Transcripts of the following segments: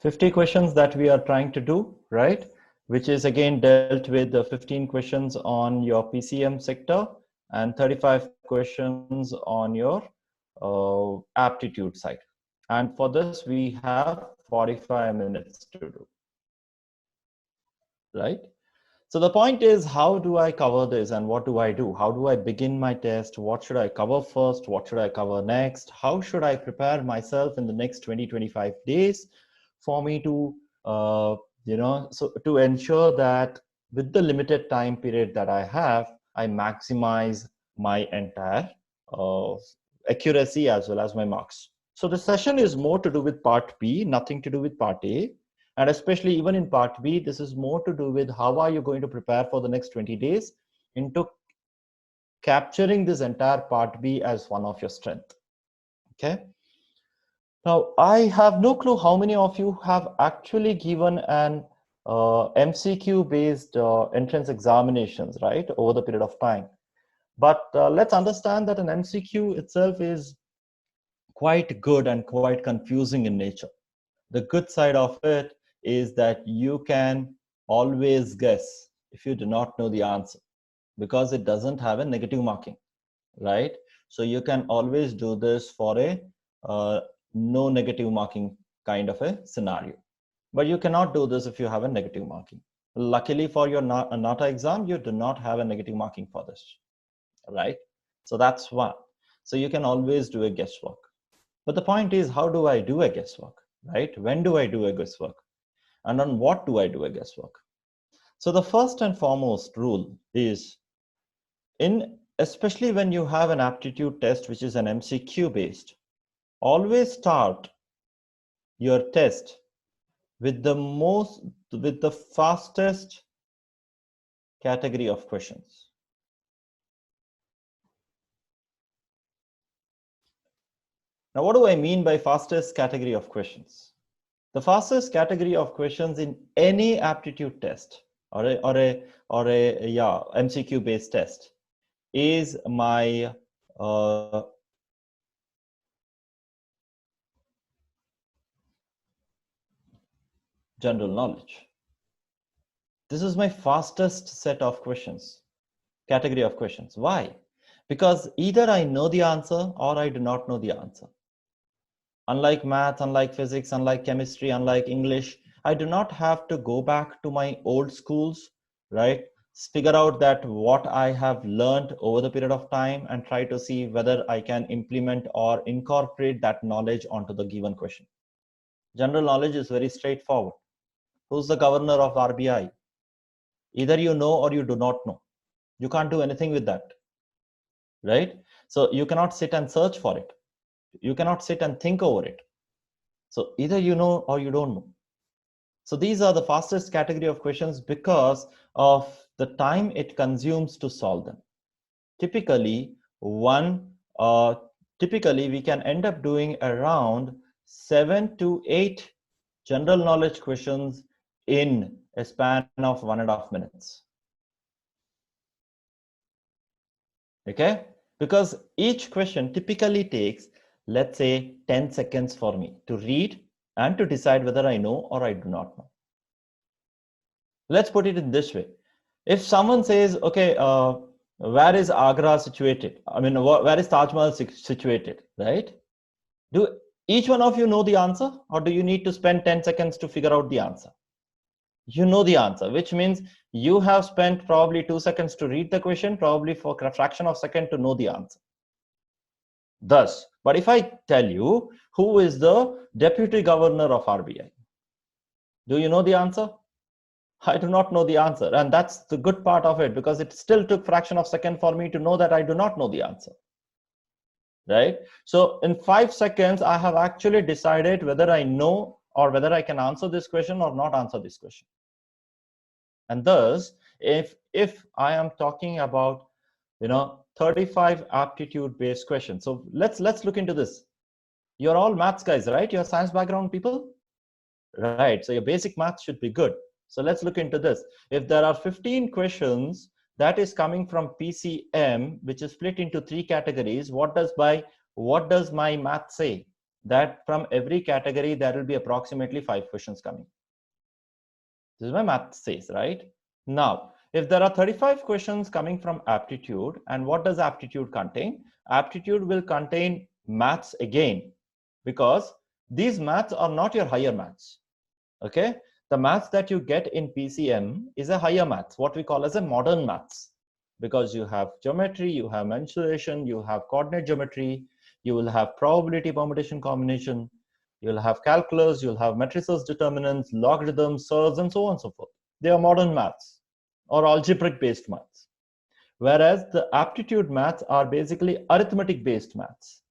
50 questions that we are trying to do, right? Which is again dealt with the 15 questions on your PCM sector and 35 questions on your aptitude side. And for this, we have 45 minutes to do, right? So the point is, how do I cover this and what do I do? How do I begin my test? What should I cover first? What should I cover next? How should I prepare myself in the next 20, 25 days for me to, so to ensure that with the limited time period that I have, I maximize my entire uh, accuracy as well as my marks. So the session is more to do with part B, nothing to do with part A. And especially even in part B, this is more to do with how are you going to prepare for the next 20 days into capturing this entire part B as one of your strength. Okay. Now, I have no clue how many of you have actually given an MCQ based entrance examinations, right, over the period of time. But let's understand that an MCQ itself is quite good and quite confusing in nature. The good side of it is that you can always guess if you do not know the answer because it doesn't have a negative marking, right? So you can always do this for a no negative marking kind of a scenario. But you cannot do this if you have a negative marking. Luckily for your NATA exam, you do not have a negative marking for this, right? So that's one. So you can always do a guesswork. But the point is, how do I do a guesswork, right? When do I do a guesswork? And on what do I do a guesswork? So the first and foremost rule is, especially when you have an aptitude test, which is an MCQ based, always start your test with the fastest category of questions. Now, what do I mean by fastest category of questions? The fastest category of questions in any aptitude test or a MCQ based test is my general knowledge. This is my fastest set of questions, category of questions. Why? Because either I know the answer or I do not know the answer. Unlike math, unlike physics, unlike chemistry, unlike English, I do not have to go back to my old schools, right? Figure out that what I have learned over the period of time and try to see whether I can implement or incorporate that knowledge onto the given question. General knowledge is very straightforward. Who's the governor of RBI? Either you know or you do not know. You can't do anything with that, right? So you cannot sit and search for it. You cannot sit and think over it. So either you know or you don't know. So these are the fastest category of questions because of the time it consumes to solve them. Typically, we can end up doing around 7 to 8 general knowledge questions in a span of 1.5 minutes. Okay, because each question typically takes, let's say, 10 seconds for me to read and to decide whether I know or I do not know. Let's put it in this way. If someone says, okay, where is Agra situated? I mean, where is Taj Mahal situated, right? Do each one of you know the answer, or do you need to spend 10 seconds to figure out the answer? You know the answer, which means you have spent probably 2 seconds to read the question, probably for a fraction of a second to know the answer. Thus, but if I tell you who is the deputy governor of RBI, do you know the answer? I do not know the answer. And that's the good part of it, because it still took fraction of a second for me to know that I do not know the answer. Right? So in 5 seconds, I have actually decided whether I know or whether I can answer this question or not answer this question. And thus, if I am talking about 35 aptitude based questions, so let's look into this. You're all maths guys, right? You're science background people, right? So your basic math should be good. So let's look into this. If there are 15 questions that is coming from PCM, which is split into 3 categories, what does my math say? that from every category, there will be approximately 5 questions coming. This is what math says, right? Now, if there are 35 questions coming from aptitude, and what does aptitude contain? Aptitude will contain maths again, because these maths are not your higher maths. Okay, the maths that you get in PCM is a higher maths, what we call as a modern maths, because you have geometry, you have mensuration, you have coordinate geometry, you will have probability permutation combination, you'll have calculus, you'll have matrices, determinants, logarithms, surds, and so on and so forth. They are modern maths or algebraic based maths. Whereas the aptitude maths are basically arithmetic based maths.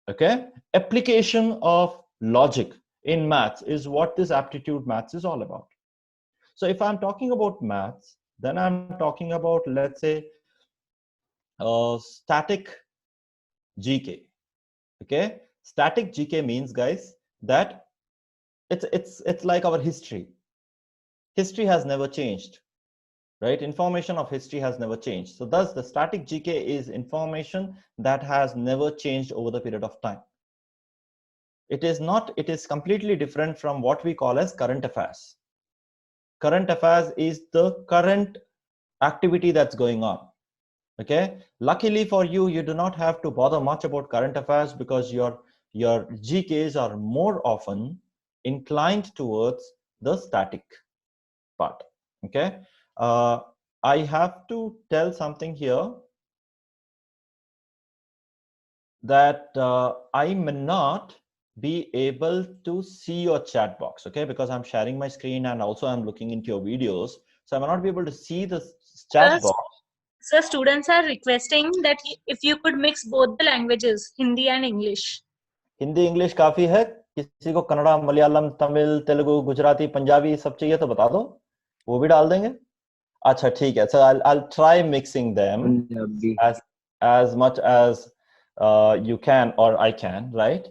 Okay, application of logic in maths is what this aptitude maths is all about. So if I'm talking about maths, then I'm talking about, let's say, static GK. Okay, static GK means, guys, that it's like our history. History has never changed, right? Information of history has never changed. So thus the static GK is information that has never changed over the period of time. It is not, it is completely different from what we call as current affairs. Current affairs is the current activity that's going on. Okay, luckily for you, you do not have to bother much about current affairs, because your GKs are more often inclined towards the static part. Okay, I have to tell something here, that I may not be able to see your chat box, okay, because I'm sharing my screen and also I'm looking into your videos, so I may not be able to see the chat box. So students are requesting that if you could mix both the languages, Hindi and English. Hindi English काफी है, किसी को कन्नड़ा, मलयालम, तमिल, तेलुगु, गुजराती, पंजाबी सब चाहिए तो बता दो, वो भी डाल देंगे. अच्छा ठीक है, so I'll try mixing them as much as you can or I can, right?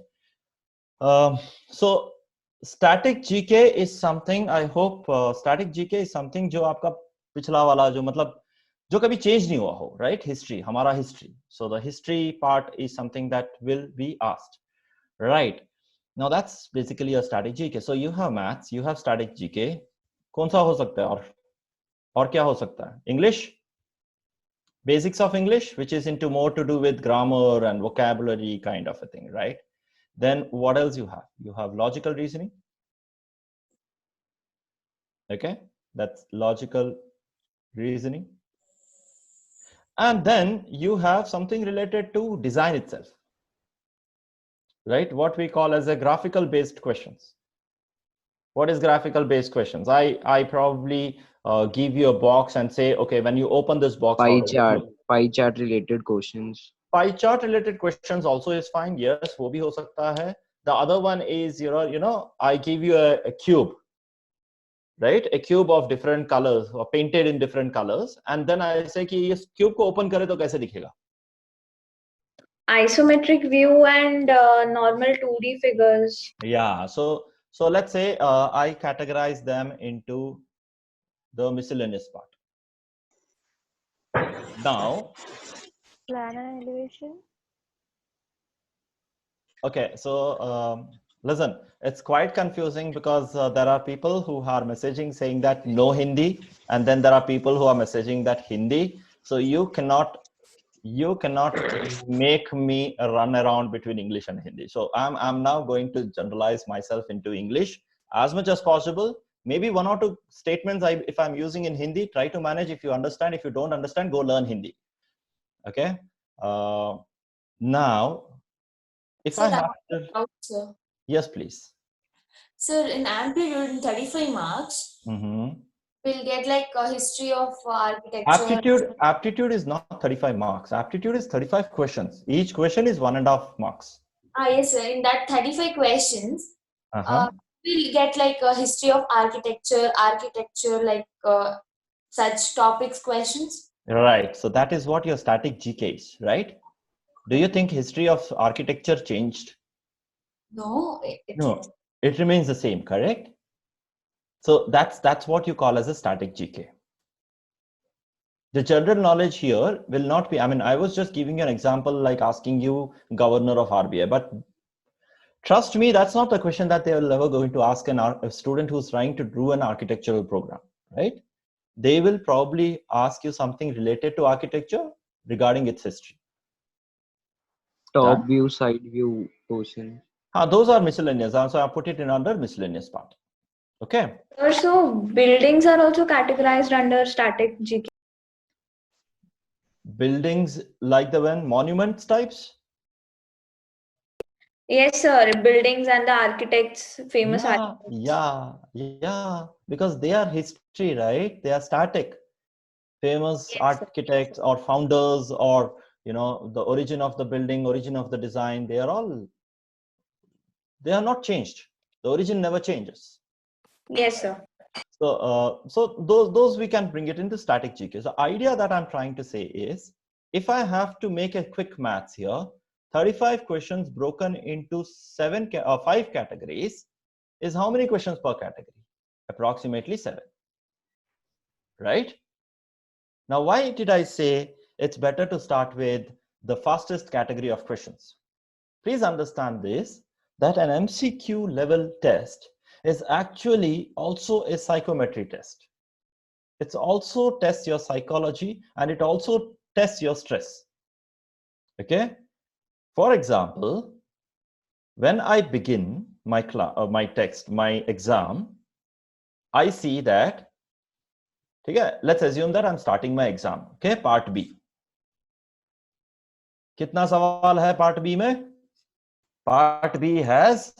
So static GK is something, I hope static GK is something जो आपका पिछला वाला जो मतलब जो कभी चेंज नहीं हुआ हो, right? History, हमारा history. So the history part is something that will be asked, right? Now that's basically a static GK. So you have maths, you have static GK. कौन सा हो सकता है और क्या हो सकता है? English, basics of English, which is into more to do with grammar and vocabulary kind of a thing, right? Then what else you have? You have logical reasoning. Okay, that's logical reasoning. And then you have something related to design itself, right? What we call as a graphical based questions. What is graphical based questions? I probably give you a box and say, okay, when you open this box, pie chart related questions. Pie chart related questions also is fine. Yes, wo bhi ho sakta hai. The other one is, you know, I give you a cube, right? A cube of different colors or painted in different colors, and then I say कि इस cube को open करे तो कैसे दिखेगा? Isometric view and normal 2D figures. Yeah, so let's say I categorize them into the miscellaneous part. Now, Plan and elevation. okay, so listen, it's quite confusing because there are people who are messaging saying that no Hindi, and then there are people who are messaging that Hindi. So you cannot make me run around between English and Hindi. So I'm now going to generalize myself into English as much as possible. Maybe one or two statements if I'm using in Hindi, try to manage. If you understand, if you don't understand, go learn Hindi. Okay. Now, if I have to, sir. Yes, please. Sir, in amplitude in 35 marks, we'll get like a history of architecture. Aptitude is not 35 marks. Aptitude is 35 questions. Each question is 1.5 marks. Yes, sir. In that 35 questions, we'll get like a history of architecture, like such topics questions. Right. So that is what your static GK is, right? Do you think history of architecture changed? No. No, it remains the same, correct? So that's what you call as a static GK. The general knowledge here will not be, I mean, I was just giving you an example like asking you governor of RBI, but Trust me, that's not the question that they are ever going to ask a student who's trying to do an architectural program, right? They will probably ask you something related to architecture regarding its history. Top Done? view, side view questions. Those are miscellaneous. So I put it in under miscellaneous part. Okay. Also, buildings are also categorized under static GK. Buildings like the one monuments types. Yes, sir. Buildings and the architects, famous architects. Yeah. Because they are history, right? They are static. Famous Yes, sir. architects or founders, or the origin of the building, origin of the design. They are not changed. The origin never changes. Yes, sir. So those we can bring it into static GK. So idea that I'm trying to say is, if I have to make a quick maths here, 35 questions broken into 5 categories is how many questions per category? Approximately 7. Right? Now, why did I say it's better to start with the fastest category of questions? Please understand this, that an MCQ level test is actually also a psychometry test. It's also tests your psychology, and it also tests your stress. Okay. For example, when I begin my exam, I see that, okay, let's assume that I'm starting my exam. Okay, part B. कितना सवाल है part B में? Part B has,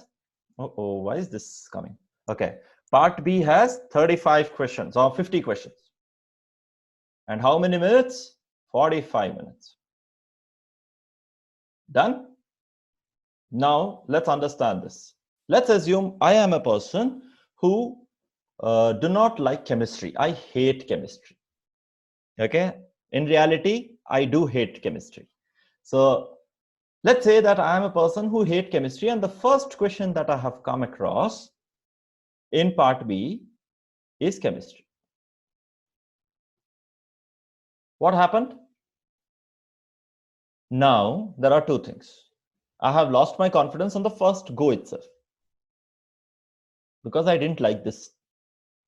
why is this coming? Okay, part B has 35 questions or 50 questions. And how many minutes? 45 minutes. Done? Now, let's understand this. Let's assume I am a person who do not like chemistry. I hate chemistry. Okay? In reality, I do hate chemistry. So let's say that I am a person who hates chemistry, and the first question that I have come across in part B is chemistry. What happened? Now, there are two things. I have lost my confidence on the first go itself, because I didn't like this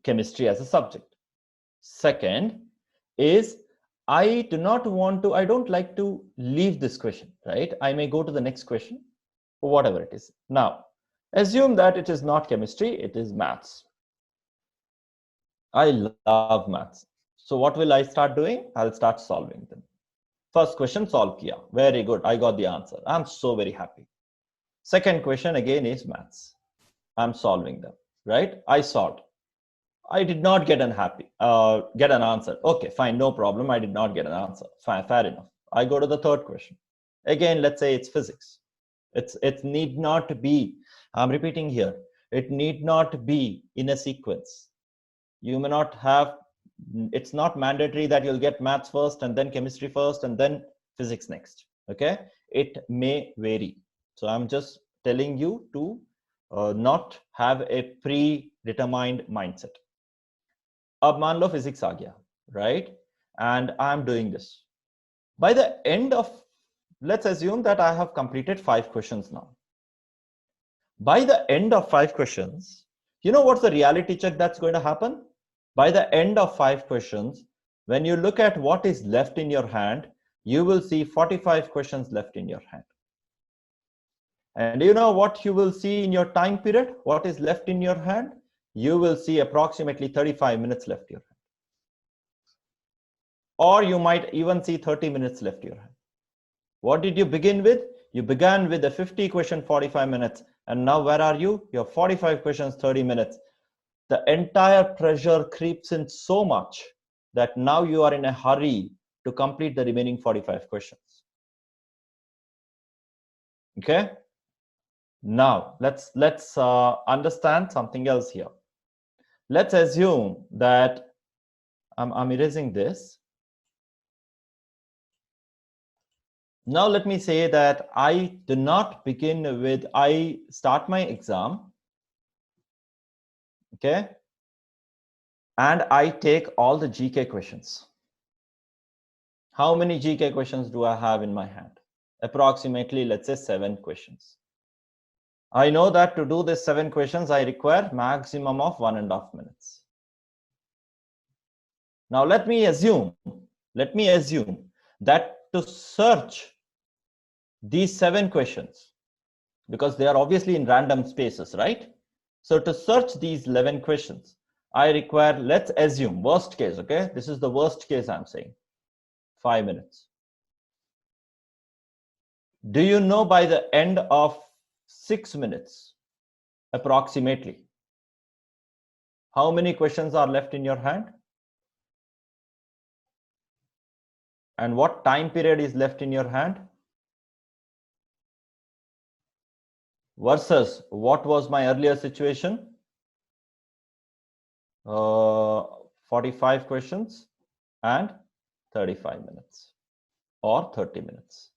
chemistry as a subject. Second is, I don't like to leave this question, right? I may go to the next question, or whatever it is. Now, assume that it is not chemistry, it is maths. I love maths. So what will I start doing? I'll start solving them. First question, solve kiya. Very good. I got the answer. I'm so very happy. Second question again is maths. I'm solving them, right? I solved. I did not get an answer. Okay, fine, no problem. I did not get an answer. Fine, fair enough. I go to the third question. Again, let's say it's physics. It need not be, I'm repeating here, it need not be in a sequence. You may not have, it's not mandatory that you'll get maths first and then chemistry first and then physics next. Okay, it may vary. So I'm just telling you to not have a predetermined mindset. अब मान लो physics आ गया, right? And I'm doing this. By the end of, let's assume that I have completed 5 questions now. By the end of 5 questions, you know what's the reality check that's going to happen? By the end of 5 questions, when you look at what is left in your hand, you will see 45 questions left in your hand. And you know what you will see in your time period? What is left in your hand? You will see approximately 35 minutes left in your hand. Or you might even see 30 minutes left in your hand. What did you begin with? You began with a 50 question, 45 minutes. And now where are you? You're 45 questions, 30 minutes. The entire pressure creeps in so much that now you are in a hurry to complete the remaining 45 questions. Okay? Now, let's understand something else here. Let's assume that I'm erasing this. Now, let me say that I do not begin with, I start my exam, okay? And I take all the GK questions. How many GK questions do I have in my hand? Approximately, let's say 7 questions. I know that to do this 7 questions, I require maximum of 1.5 minutes. Now let me assume that to search these 7 questions, because they are obviously in random spaces, right? So to search these 11 questions, I require, let's assume worst case, okay? This is the worst case I'm saying, 5 minutes. Do you know by the end of 6 minutes, approximately, how many questions are left in your hand? And what time period is left in your hand? Versus what was my earlier situation? 45 questions and 35 minutes or 30 minutes.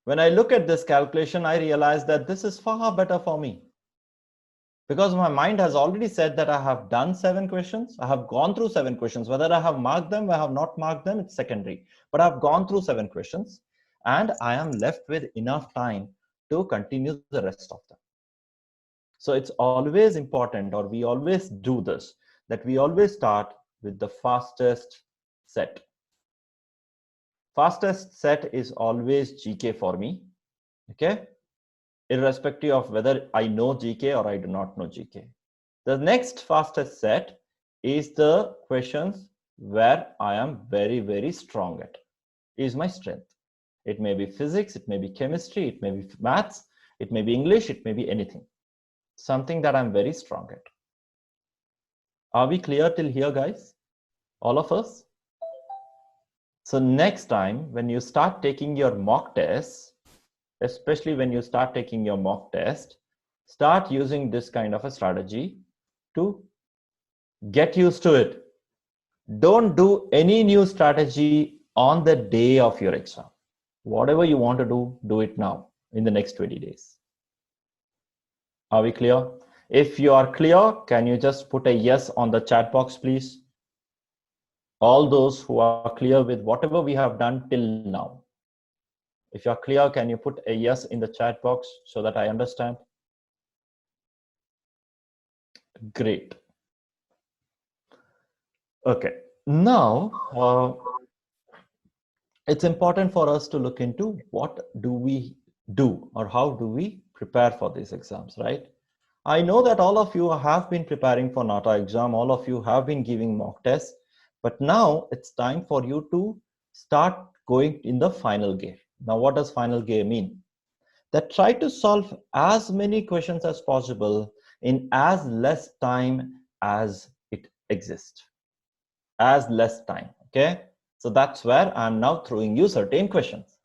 When I look at this calculation, I realize that this is far better for me, because my mind has already said that I have done 7 questions. I have gone through 7 questions. Whether I have marked them, I have not marked them, it's secondary. But I've gone through 7 questions and I am left with enough time to continue the rest of them. So it's always important, or we always do this, that we always start with the fastest set. Fastest set is always GK for me, okay? Irrespective of whether I know GK or I do not know GK. The next fastest set is the questions where I am very, very strong at, is my strength. It may be physics, it may be chemistry, it may be maths, it may be English, it may be anything. Something that I'm very strong at. Are we clear till here, guys? All of us? So next time when you start taking your mock tests, especially when you start taking your mock test, start using this kind of a strategy to get used to it. Don't do any new strategy on the day of your exam. Whatever you want to do it now in the next 20 days. Are we clear? If you are clear, can you just put a yes on the chat box, please? All those who are clear with whatever we have done till now. If you are clear, can you put a yes in the chat box so that I understand? Great. Okay. Now, it's important for us to look into what do we do or how do we prepare for these exams, right? I know that all of you have been preparing for NATA exam. All of you have been giving mock tests, but now it's time for you to start going in the final gear. Now, what does final gear mean? That try to solve as many questions as possible in as less time as it exists. As less time, okay? So that's where I'm now throwing you certain questions.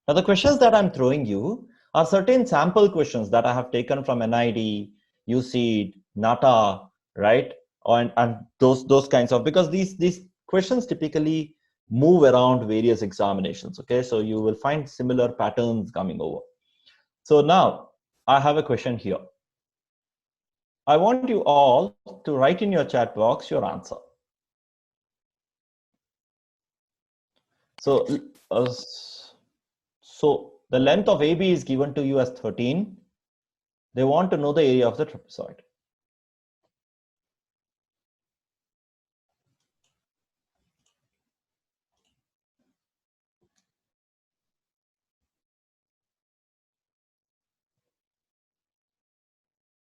Now, the questions that I'm throwing you are certain sample questions that I have taken from NID, UCED, NATA, right? And those kinds of, because these questions typically move around various examinations, okay? So you will find similar patterns coming over. So now I have a question here. I want you all to write in your chat box your answer. So, so the length of AB is given to you as 13. They want to know the area of the trapezoid.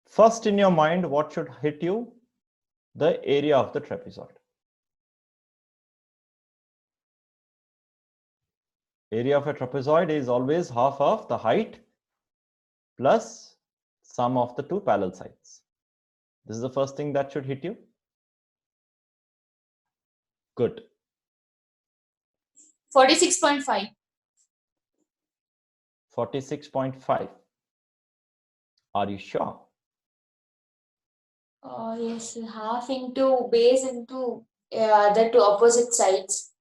First in your mind, what should hit you? The area of the trapezoid. Area of a trapezoid is always half of the height plus sum of the two parallel sides. This is the first thing that should hit you. Good. 46.5. 46.5. Are you sure? Yes, half into base into the two opposite sides.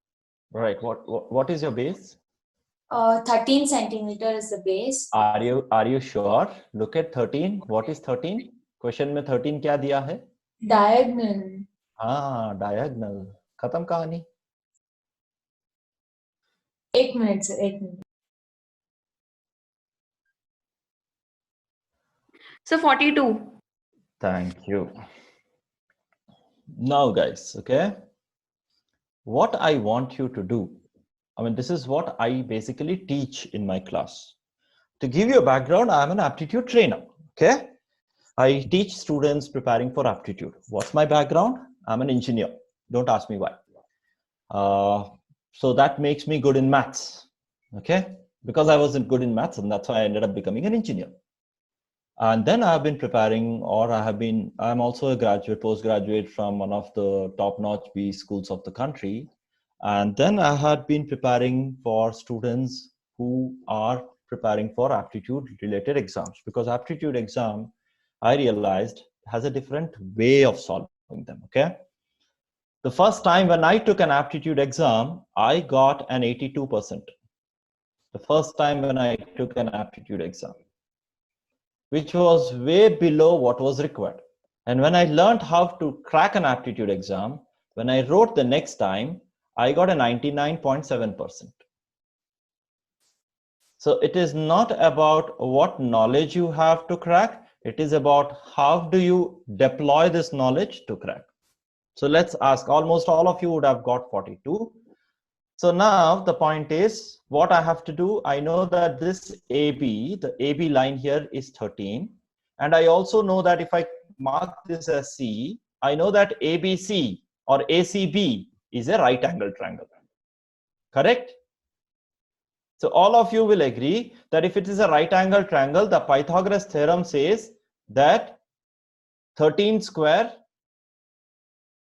Right. What is your base? 13 centimeter is the base. Are you sure? Look at 13. What is 13? Question में 13 क्या दिया है? Diagonal. हाँ, diagonal. खत्म कहानी. 1 minute, sir. 1 minute. So 42. Thank you. Now, guys, okay, what I want you to do, I mean, this is what I basically teach in my class. To give you a background, I'm an aptitude trainer, okay? I teach students preparing for aptitude. What's my background? I'm an engineer. Don't ask me why. So that makes me good in maths, okay? Because I wasn't good in maths, and that's why I ended up becoming an engineer. And then I've been preparing, or I'm also a graduate, postgraduate from one of the top-notch B schools of the country. And then I had been preparing for students who are preparing for aptitude-related exams, because aptitude exam, I realized, has a different way of solving them, okay? The first time when I took an aptitude exam, I got an 82%. The first time when I took an aptitude exam, which was way below what was required. And when I learned how to crack an aptitude exam, when I wrote the next time, I got a 99.7%. So it is not about what knowledge you have to crack. It is about how do you deploy this knowledge to crack. So let's ask, almost all of you would have got 42. So now the point is, what I have to do, I know that this AB, the AB line here is 13. And I also know that if I mark this as C, I know that ABC or ACB is a right angle triangle. Correct? So all of you will agree that if it is a right angle triangle, the Pythagoras theorem says that 13 square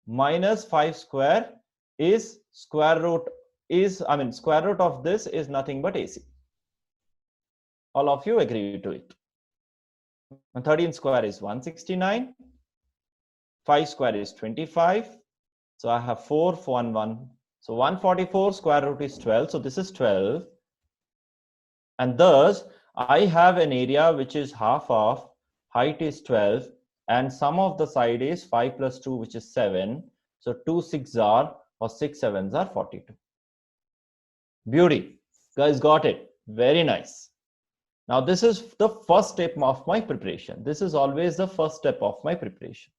minus 5 square is square root of this is nothing but AC. All of you agree to it. 13 square is 169. 5 square is 25. So I have 4, 1, 1. So 144 square root is 12. So this is 12. And thus, I have an area which is half of, height is 12, and sum of the side is 5 plus 2, which is 7. So 2 6s are, or 6 7s are 42. Beauty. Guys got it. Very nice. Now, this is the first step of my preparation. This is always the first step of my preparation.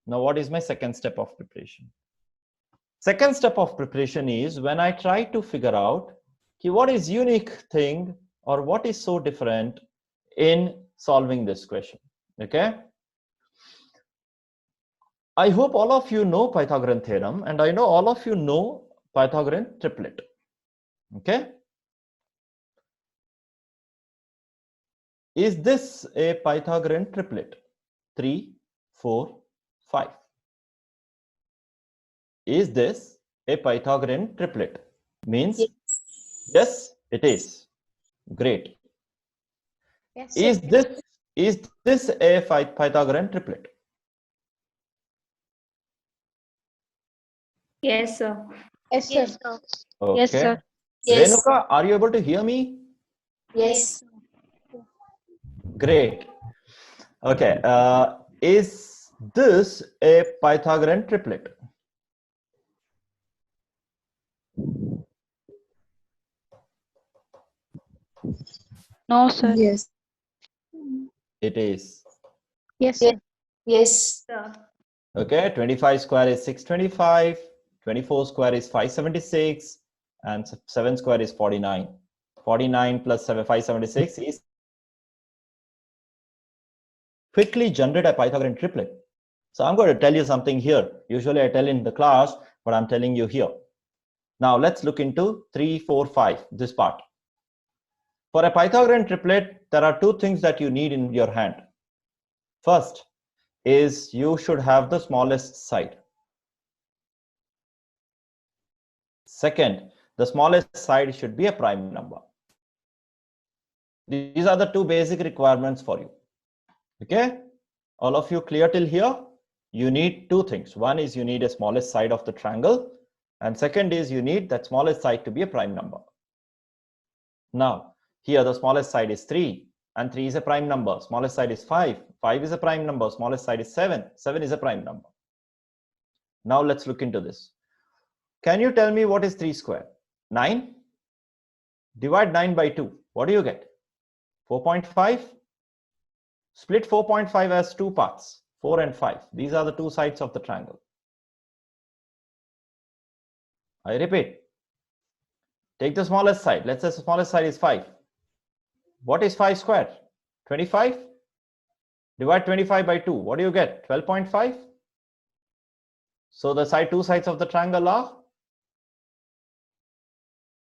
Now, what is my second step of preparation? Second step of preparation is when I try to figure out what is unique thing or what is so different in solving this question. Okay. I hope all of you know Pythagorean theorem, and I know all of you know Pythagorean triplet. Okay. Is this a Pythagorean triplet? 3, 4, 5. Is this a Pythagorean triplet? Means yes, it is. Great. Yes, Is this a Pythagorean triplet? Yes, sir. Yes, Yes, sir. Okay. Yes, sir. Yes. Renuka, are you able to hear me? Yes. Great. Okay. Is this a Pythagorean triplet? No, sir. Yes. It is. Yes, Yes. sir. Yes. Sir. Okay. 25 square is 625. 24 square is 576. And 7 square is 49. 49 plus 576 is quickly generate a Pythagorean triplet. So I'm going to tell you something here. Usually I tell in the class, but I'm telling you here. Now let's look into 3, 4, 5, this part. For a Pythagorean triplet, there are two things that you need in your hand. First is you should have the smallest side. Second, the smallest side should be a prime number. These are the two basic requirements for you. Okay? All of you clear till here? You need two things. One is you need a smallest side of the triangle. And second is you need that smallest side to be a prime number. Now, here the smallest side is 3. And 3 is a prime number. Smallest side is 5. 5 is a prime number. Smallest side is 7. 7 is a prime number. Now let's look into this. Can you tell me what is 3 square? 9. Divide 9 by 2. What do you get? 4.5. Split 4.5 as two parts, 4 and 5. These are the two sides of the triangle. I repeat, take the smallest side. Let's say the smallest side is 5. What is 5 squared? 25. Divide 25 by 2. What do you get? 12.5. So the two sides of the triangle are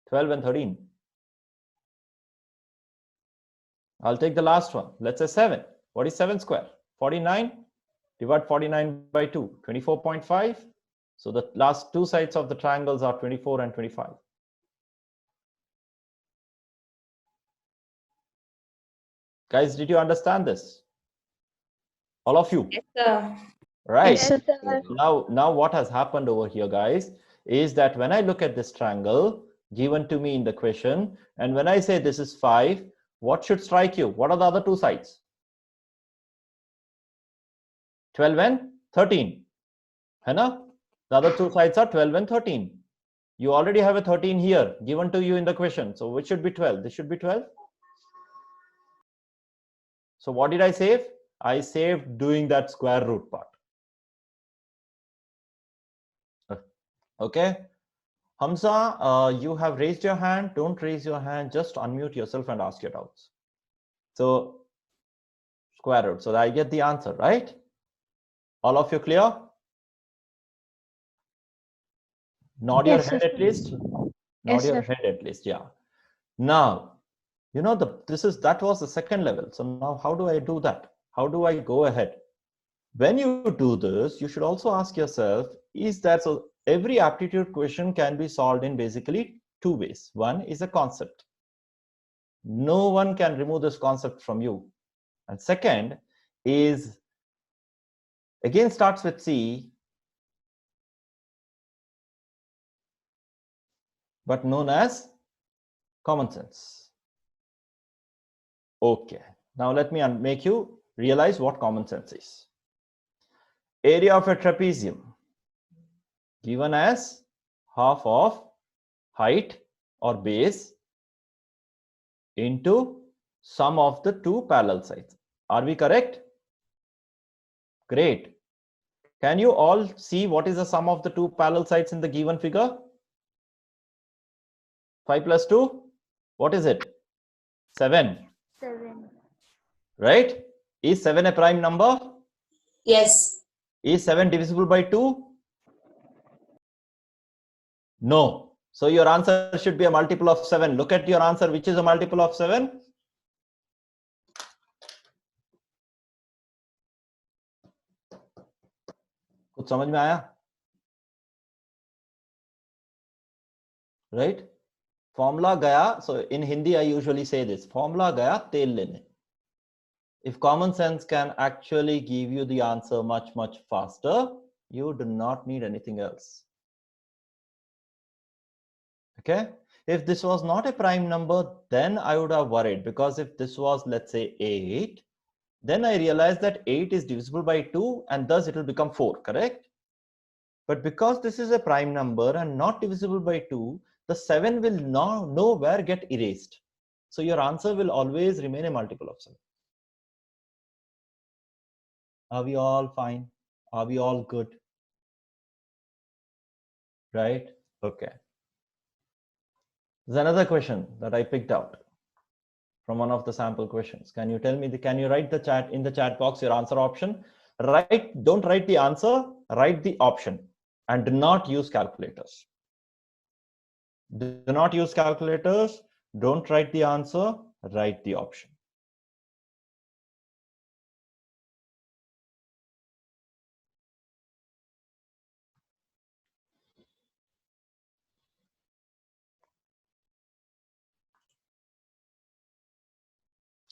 12 and 13. I'll take the last one. Let's say 7. What is 7 square? 49. Divide 49 by 2. 24.5. So the last two sides of the triangles are 24 and 25. Guys, did you understand this? All of you? Yes, sir. Right. Yes, sir. Now what has happened over here, guys, is that when I look at this triangle given to me in the question, and when I say this is 5, what should strike you? What are the other two sides? 12 and 13. Hana? The other two sides are 12 and 13. You already have a 13 here given to you in the question. So which should be 12? This should be 12. So what did I save? I saved doing that square root part. Okay. Hamza, you have raised your hand. Don't raise your hand. Just unmute yourself and ask your doubts. So square root. So I get the answer, right? All of you clear? Nod your head at least. Nod your head at least. Yeah. Now, you know, that was the second level. So now how do I do that? How do I go ahead? When you do this, you should also ask yourself, is that so every aptitude question can be solved in basically two ways. One is a concept. No one can remove this concept from you. And second is, again, starts with C, but known as common sense. Okay, now let me make you realize what common sense is. Area of a trapezium given as half of height or base into sum of the two parallel sides. Are we correct? Great. Can you all see what is the sum of the two parallel sides in the given figure? 5 plus 2, what is it? 7. 7. Right? Is 7 a prime number? Yes. Is 7 divisible by 2? No. So your answer should be a multiple of 7. Look at your answer. Which is a multiple of 7? कुछ समझ में आया? Right? Formula gaya. So in Hindi, I usually say this. Formula gaya tel lene. If common sense can actually give you the answer much, much faster, you do not need anything else. Okay. If this was not a prime number, then I would have worried, because if this was, let's say, 8, then I realized that 8 is divisible by 2 and thus it will become 4, correct? But because this is a prime number and not divisible by 2, the 7 will nowhere get erased. So your answer will always remain a multiple of 7. Are we all fine? Are we all good? Right? Okay. There's another question that I picked out from one of the sample questions. Can you tell me, can you write in the chat box your answer option? Don't write the answer, write the option, and do not use calculators. Do not use calculators. Don't write the answer, write the option.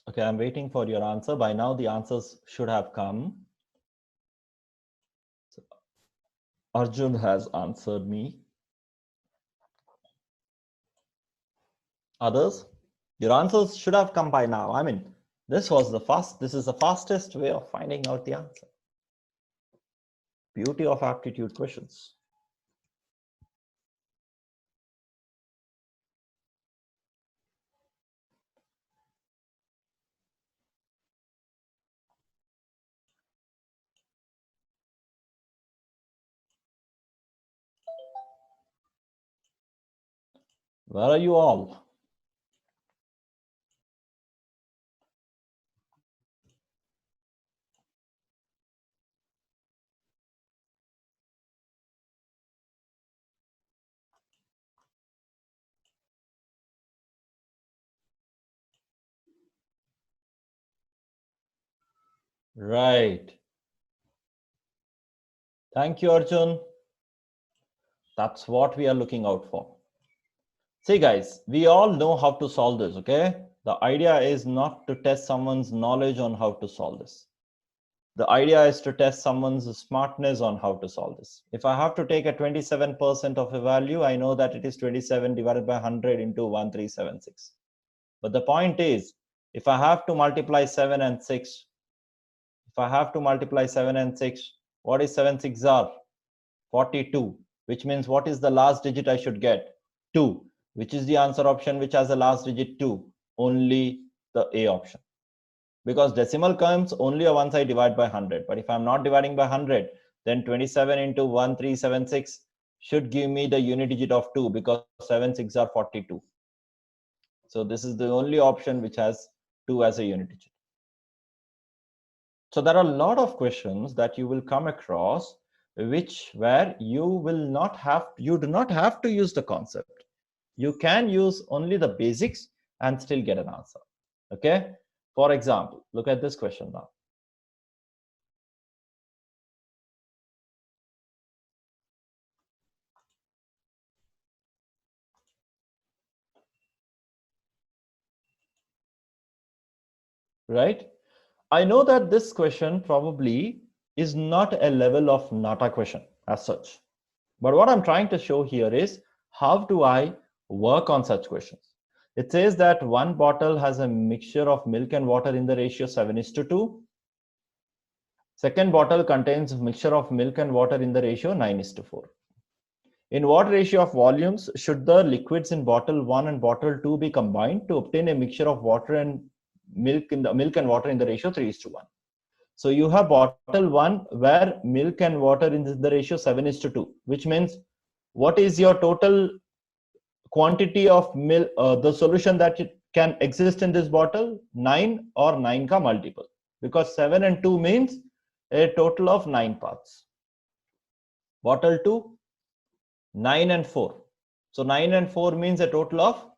Okay, I'm waiting for your answer. By now, the answers should have come. So Arjun has answered me. Others, your answers should have come by now. I mean, this is the fastest way of finding out the answer. Beauty of aptitude questions. Where are you all? Right. Thank you, Arjun. That's what we are looking out for. See, guys, we all know how to solve this, okay? The idea is not to test someone's knowledge on how to solve this. The idea is to test someone's smartness on how to solve this. If I have to take a 27% of a value, I know that it is 27 divided by 100 into 1376. But the point is, if I have to multiply 7 and 6, what is 7 6 are? 42, which means what is the last digit I should get? 2, which is the answer option which has the last digit 2? Only the A option. Because decimal comes only once I divide by 100. But if I'm not dividing by 100, then 27 into 1376 should give me the unit digit of 2, because 7 6 are 42. So this is the only option which has 2 as a unit digit. So there are a lot of questions that you will come across where you do not have to use the concept. You can use only the basics and still get an answer. Okay. For example, look at this question now. Right? I know that this question probably is not a level of NATA question as such. But what I'm trying to show here is, how do I work on such questions? It says that one bottle has a mixture of milk and water in the ratio 7:2. Second bottle contains a mixture of milk and water in the ratio 9:4. In what ratio of volumes should the liquids in bottle 1 and bottle 2 be combined to obtain a mixture of water and milk and water in the ratio 3:1? So you have bottle 1 where milk and water in the ratio 7:2, which means what is your total quantity of milk, the solution that can exist in this bottle? 9 or 9 ka multiple, because 7 and 2 means a total of 9 parts. Bottle 2, 9 and 4. So 9 and 4 means a total of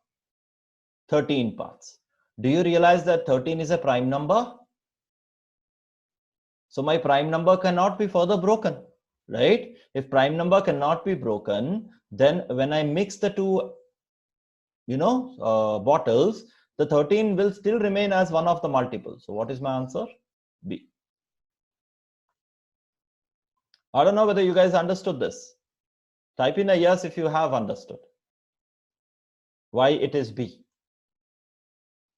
13 parts. Do you realize that 13 is a prime number? So my prime number cannot be further broken, right? If prime number cannot be broken, then when I mix the two, bottles, the 13 will still remain as one of the multiples. So what is my answer? B. I don't know whether you guys understood this. Type in a yes if you have understood. Why it is B?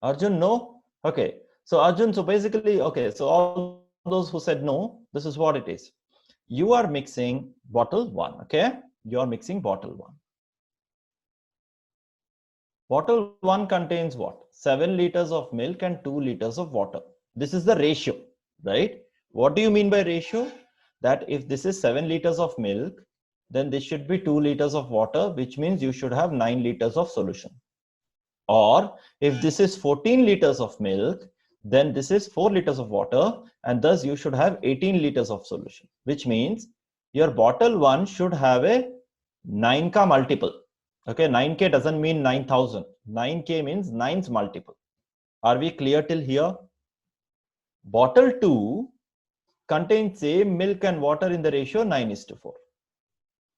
Arjun, no? Okay. So Arjun, so basically, okay, so all those who said no, this is what it is. You are mixing bottle 1, okay? You are mixing bottle 1. Bottle 1 contains what? 7 liters of milk and 2 liters of water. This is the ratio, right? What do you mean by ratio? That if this is 7 liters of milk, then this should be 2 liters of water, which means you should have 9 liters of solution. Or if this is 14 liters of milk, then this is 4 liters of water, and thus you should have 18 liters of solution, which means your bottle 1 should have a 9K multiple. Okay, 9K doesn't mean 9,000. 9K means 9's multiple. Are we clear till here? Bottle 2 contains same milk and water in the ratio 9:4.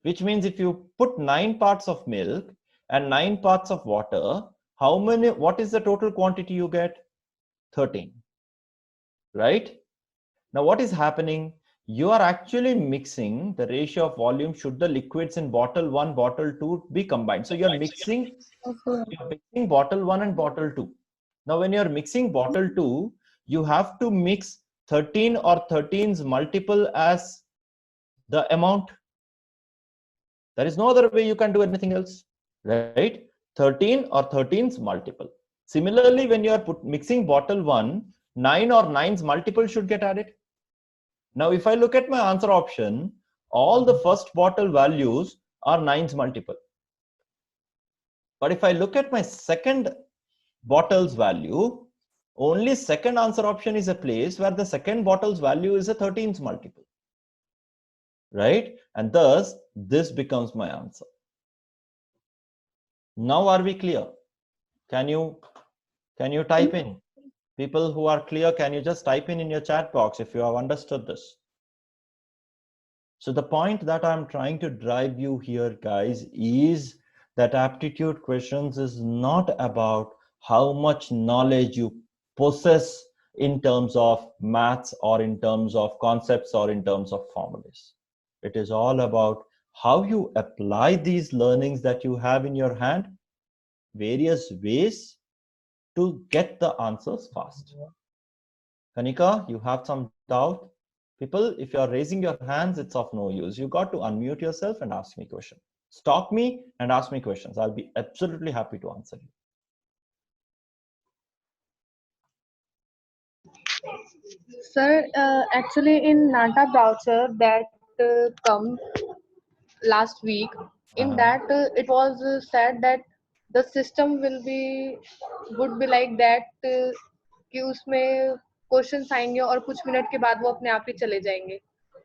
Which means if you put 9 parts of milk and 9 parts of water, what is the total quantity you get? 13. Right? Now what is happening? You are actually mixing the ratio of volume should the liquids in bottle 1, bottle 2 be combined. So you're mixing bottle 1 and bottle 2. Now when you're mixing bottle 2, you have to mix 13 or 13's multiple as the amount. There is no other way you can do anything else, right? 13 or 13's multiple. Similarly, when you are mixing bottle 1, 9 or 9's multiple should get added. Now, if I look at my answer option, all the first bottle values are 9's multiple. But if I look at my second bottle's value, only second answer option is a place where the second bottle's value is a 13th multiple, right? And thus this becomes my answer. Now are we clear? Can you type in? People who are clear, can you just type in your chat box if you have understood this? So the point that I'm trying to drive you here, guys, is that aptitude questions is not about how much knowledge you possess in terms of maths or in terms of concepts or in terms of formulas. It is all about how you apply these learnings that you have in your hand, various ways to get the answers fast. Kanika, you have some doubt? People, if you are raising your hands, it's of no use. You got to unmute yourself and ask me questions. Stop me and ask me questions. I'll be absolutely happy to answer you. Sir, actually in Nata browser that come last week, in that it was said that the system would be like that कि उसमें questions आएंगे और कुछ minute के बाद वो अपने आप ही चले जाएंगे,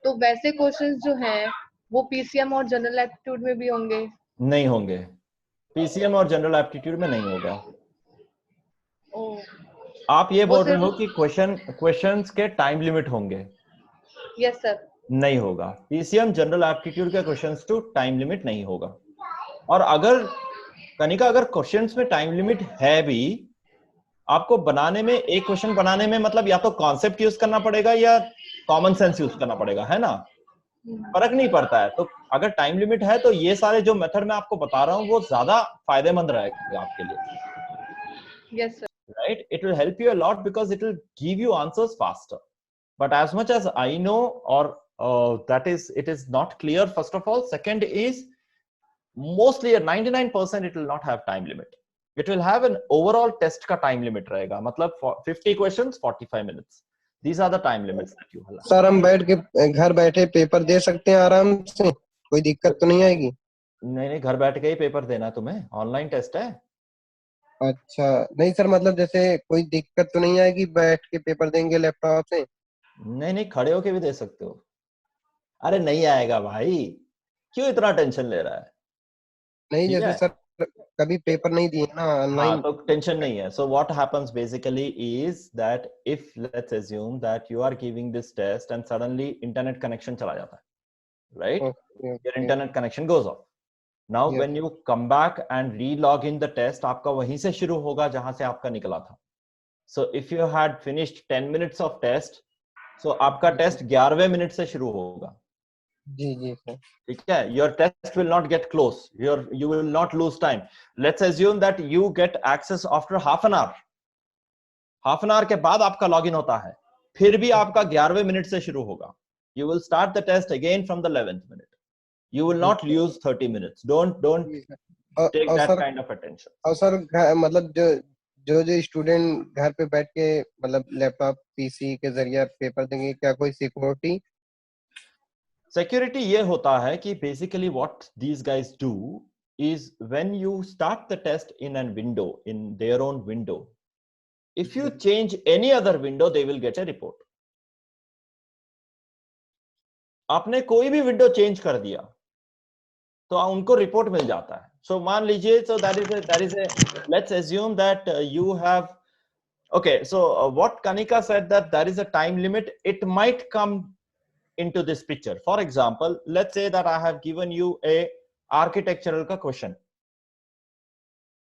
तो वैसे क्वेश्चंस जो हैं वो पीसीएम और जनरल एप्टीट्यूड में भी होंगे? नहीं होंगे, पीसीएम और जनरल एप्टीट्यूड में नहीं होगा। आप ये बोल रहे हो कि क्वेश्चंस के टाइम लिमिट होंगे? Yes sir. नहीं होगा, पीसीएम जनरल एप्टीट्यूड के क्वेश्चंस टू टाइम लिमिट नहीं होगा। और अगर कनिका अगर क्वेश्चंस में टाइम लिमिट है भी, आपको बनाने में, एक क्वेश्चन बनाने में मतलब या तो कॉन्सेप्ट यूज करना पड़ेगा या कॉमन सेंस यूज करना पड़ेगा, है ना? फर्क नहीं पड़ता है। तो अगर टाइम लिमिट है तो ये सारे जो मेथड मैं आपको बता रहा हूँ वो ज्यादा फायदेमंद रहेगा आपके लिए। Yes sir. Right, it will help you a lot because it will give you answers faster. But as much as I know, or it is not clear, first of all. Second is, mostly at 99% it will not have time limit. It will have an overall test ka time limit rahega, matlab 50 questions 45 minutes. These are the time limits that you will have. Sir हम बैठ के घर बैठे paper दे सकते हैं आराम से, कोई दिक्कत तो नहीं आएगी? नहीं, घर बैठ के ही पेपर देना तुम्हें, ऑनलाइन टेस्ट है। अच्छा, नहीं सर, मतलब जैसे कोई दिक्कत तो नहीं आएगी, बैठ के पेपर देंगे लैपटॉप से? नहीं, खड़े होके भी दे सकते हो। अरे नहीं आएगा भाई, क्यों इतना टेंशन ले रहा है? नहीं, जैसे सर कभी पेपर नहीं दिए ना ऑनलाइन, तो टेंशन नहीं है। So what happens basically is that if let's assume that you are giving this test and suddenly internet connection चला जाता है, right? Your internet connection goes off. Now when you come back and re-log in the test, आपका वहीं से शुरू होगा जहां से आपका निकला था। So if you had finished 10 minutes of test, so आपका टेस्ट 11वें मिनट से शुरू होगा। जी सर, ठीक है। Your test will not get close. You will not lose time. Let's assume that you get access after half an hour. Half an hour के बाद आपका login होता है, फिर भी आपका 11वें मिनट से शुरू होगा। You will start the test again from the 11th minute. You will not lose 30 minutes. Don't take that kind of attention. और सर मतलब जो स्टूडेंट घर पे बैठ के मतलब लैपटॉप पीसी के जरिए पेपर देंगे, क्या कोई सिक्योरिटी ये होता है कि basically what these guys do is when you start the test in a window, in their own window, if you change any other window, they will get a report. आपने कोई भी विंडो चेंज कर दिया तो उनको report मिल जाता है। So मान लीजिए, so that is a let's assume that you have, okay, so what Kanika said, that there is a time limit, it might come into this picture. For example, let's say that I have given you a architectural ka question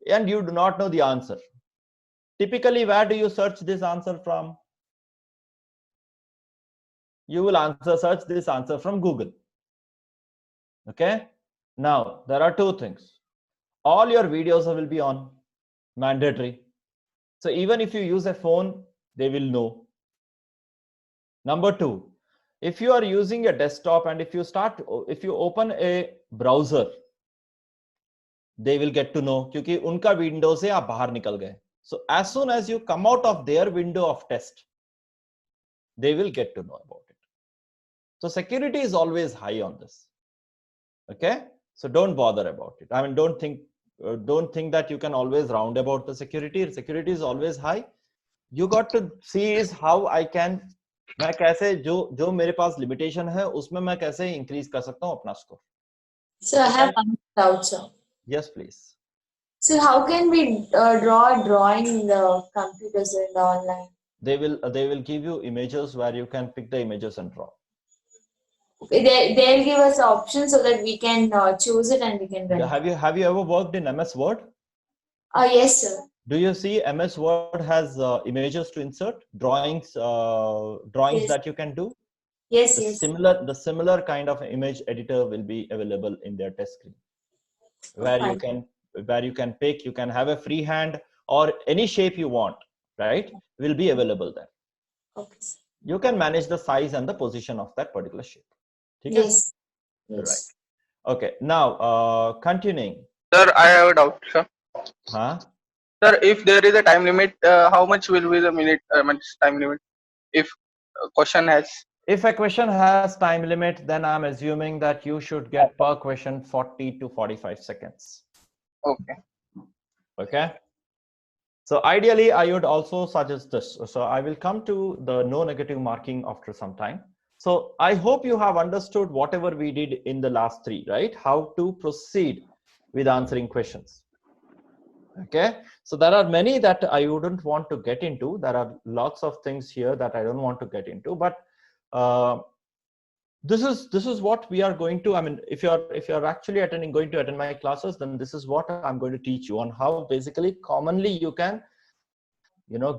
and you do not know the answer. Typically, where do you search this answer from? You will search this answer from Google. Okay. Now there are two things. All your videos will be on, mandatory. So even if you use a phone, they will know. Number two, if you are using a desktop and if you open a browser, they will get to know, क्योंकि उनका window से आप बाहर निकल गए. So as soon as you come out of their window of test, they will get to know about it. So security is always high on this. Okay, so don't bother about it. I mean, don't think don't think that you can always round about the security. Security is always high. You got to see is how I can, मैं कैसे जो मेरे पास limitation है उसमें मैं कैसे increase कर सकता हूँ अपना score. So I have one doubt, sir. Yes, please. So how can we draw a drawing in the computers in the online? They will give you images where you can pick the images and draw. They'll give us options so that we can choose it and we can run. Have you ever worked in MS Word? Yes, sir. Do you see MS Word has images to insert, drawings Yes. that you can do? Yes, The yes. similar kind of image editor will be available in their test screen, where you can pick, you can have a freehand or any shape you want, right? Will be available there. Okay, sir. You can manage the size and the position of that particular shape. Okay? Yes. Yes. Right. Okay. Now, continuing. Sir, I have a doubt, sir. Huh? Sir, if there is a time limit, how much will be the minute time limit? If a question has. If a question has time limit, then I'm assuming that you should get per question 40 to 45 seconds. Okay. Okay. So ideally, I would also suggest this. So I will come to the no negative marking after some time. So I hope you have understood whatever we did in the last three, right? How to proceed with answering questions. Okay. So there are many that I wouldn't want to get into. There are lots of things here that I don't want to get into, but this is what we are going to, I mean, if you're actually going to attend my classes, then this is what I'm going to teach you on how basically commonly you can,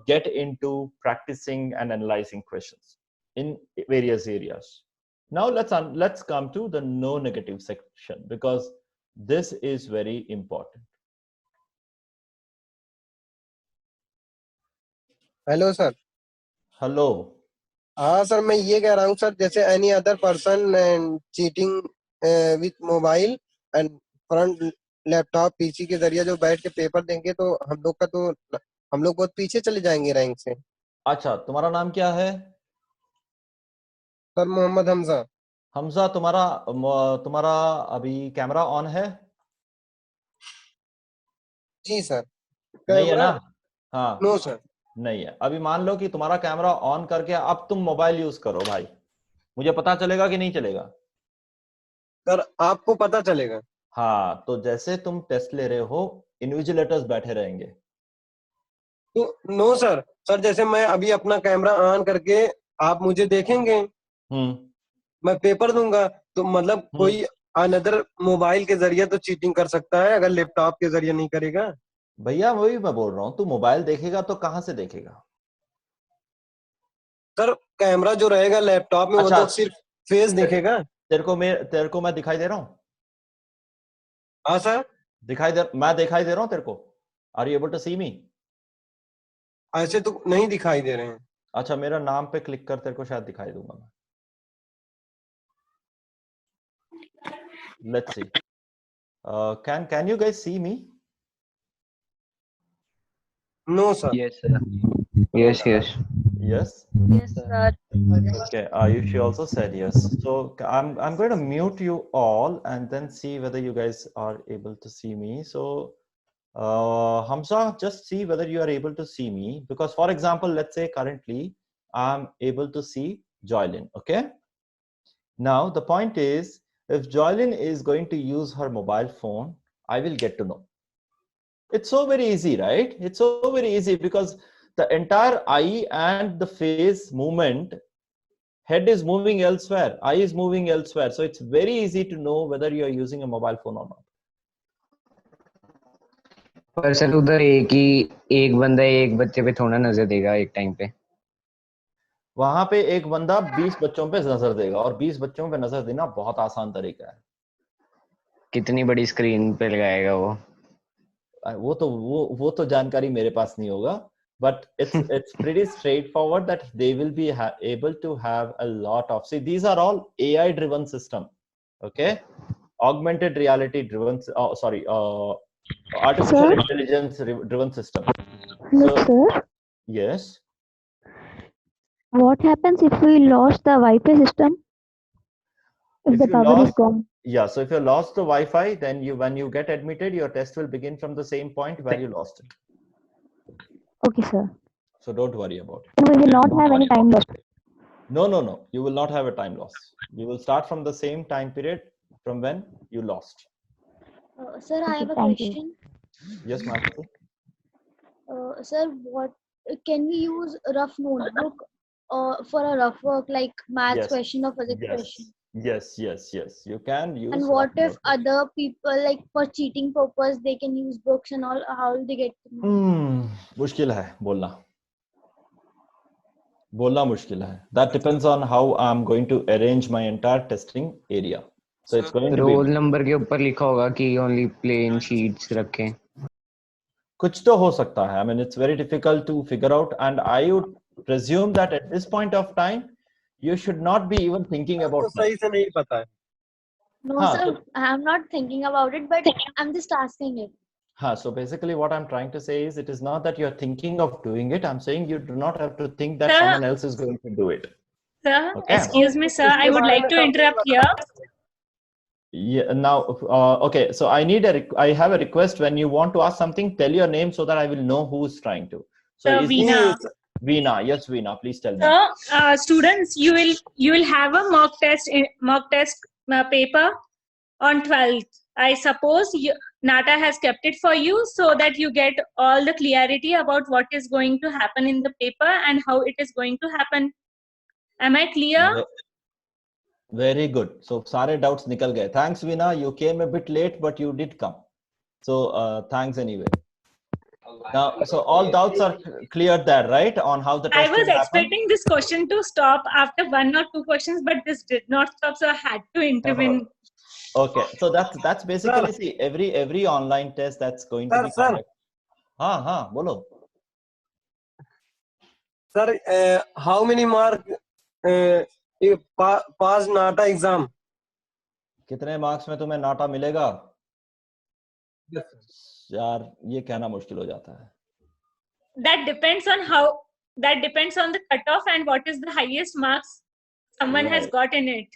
get into practicing and analyzing questions in various areas. Now let's come to the no negative section, because this is very important. Hello sir. Hello. हाँ sir, मैं ये कह रहा हूँ sir, जैसे any other person and cheating with mobile and front laptop PC के जरिए जो बैठ के पेपर देंगे, तो हम लोग बहुत पीछे चले जाएंगे रैंक से. अच्छा, तुम्हारा नाम क्या है? सर मोहम्मद हमजा. हमजा, तुम्हारा अभी कैमरा ऑन है? जी सर. नहीं है ना? हाँ. No sir. नहीं है. अभी मान लो कि तुम्हारा कैमरा ऑन करके अब तुम मोबाइल यूज करो भाई, मुझे पता चलेगा कि नहीं चलेगा? सर आपको पता चलेगा. हाँ, तो जैसे तुम टेस्ट ले रहे हो, इन्विजिलेटर्स बैठे रहेंगे. तो नो सर. सर जैसे मैं अभी अपना कैमरा ऑन करके आप मुझे देखेंगे, मैं पेपर दूंगा, तो मतलब कोई अनदर मोबाइल के जरिए तो चीटिंग कर सकता है, अगर लैपटॉप के जरिए नहीं करेगा. भैया वही मैं बोल रहा हूँ, तू मोबाइल देखेगा तो कहाँ से देखेगा? सर कैमरा जो रहेगा लैपटॉप में, अच्छा, वो तो सिर्फ फेस दिखेगा. तेरे को मैं दिखाई दे रहा हूँ? हाँ सर. मैं दिखाई दे रहा हूँ तेरे को? आर यू एबल टू सी मी? ऐसे तो नहीं दिखाई दे रहे हैं. अच्छा, मेरा नाम पे क्लिक कर, तेरे को शायद दिखाई दूंगा मैं. Let's see. Can you guys see me? No sir. Yes sir. Yes. Yes. Yes, sir. Okay. Ayushi also said yes. So I'm going to mute you all and then see whether you guys are able to see me. So Hamza, just see whether you are able to see me, because for example, let's say currently I'm able to see Joylin. Okay. Now the point is, if Joylin is going to use her mobile phone, I will get to know. It's so very easy, right? It's so very easy because the entire eye and the face movement, head is moving elsewhere, eye is moving elsewhere. So it's very easy to know whether you are using a mobile phone or not. पर sir उधर एक बंदा एक बच्चे पे थोड़ा नजर देगा एक टाइम पे. वहां पे एक बंदा 20 बच्चों पे नजर देगा, और 20 बच्चों पे नजर देना बहुत आसान तरीका है. कितनी बड़ी स्क्रीन पे लगाएगा वो? वो तो जानकारी मेरे पास नहीं होगा, but it's pretty straightforward that they will be able to have a lot of, see, these are all AI driven system. Okay, augmented reality driven, artificial intelligence driven system. Hello, sir. Yes. What happens if we lost the Wi-Fi system? if the you tower is lost, gone. yeah, so if you lost the Wi-Fi, then when you get admitted, your test will begin from the same point where you lost it. Okay, sir. So don't worry about it. And we will not have any time loss. No. You will not have a time loss. You will start from the same time period from when you lost. Sir, I have a Thank you. question. Yes, Manasi. Sir, what can we use a rough notebook for a rough work like maths Yes. question or physics question? Yes. You can use. And what if other people, like for cheating purpose, they can use books and all? How will they get to know? मुश्किल है बोलना मुश्किल है. That depends on how I'm going to arrange my entire testing area. So it's going to be. Roll number के ऊपर लिखा होगा कि only plain sheets रखें. कुछ तो हो सकता है. I mean, it's very difficult to figure out, and I would presume that at this point of time, you should not be even thinking about. सही से नहीं पता है. No, sir, I'm not thinking about it, but I'm just asking it. So basically what I'm trying to say is, it is not that you're thinking of doing it. I'm saying you do not have to think that someone else is going to do it. Sir, okay. Excuse me, sir. I would like to interrupt here. Yeah. Now, okay. So I have a request. When you want to ask something, tell your name so that I will know who's trying to. So Veena. Veena. Yes, Veena. Please tell me. So, students, you will have a mock test paper on 12th. I suppose NATA has kept it for you so that you get all the clarity about what is going to happen in the paper and how it is going to happen. Am I clear? Very good. So, sare doubts nikal gaye. Thanks, Veena. You came a bit late, but you did come. So, thanks anyway. Now, so all doubts are cleared there, right? On how the test I was will expecting this question to stop after 1 or 2 questions, but this did not stop, so I had to intervene. Okay, so that's basically, see, every online test that's going to be conducted. Bolo. Sir, how many mark pass NATA exam? कितने marks में तुम्हें नाटा मिलेगा? यार ये कहना मुश्किल हो जाता है. That depends on the cutoff and what is the highest marks someone has got in it.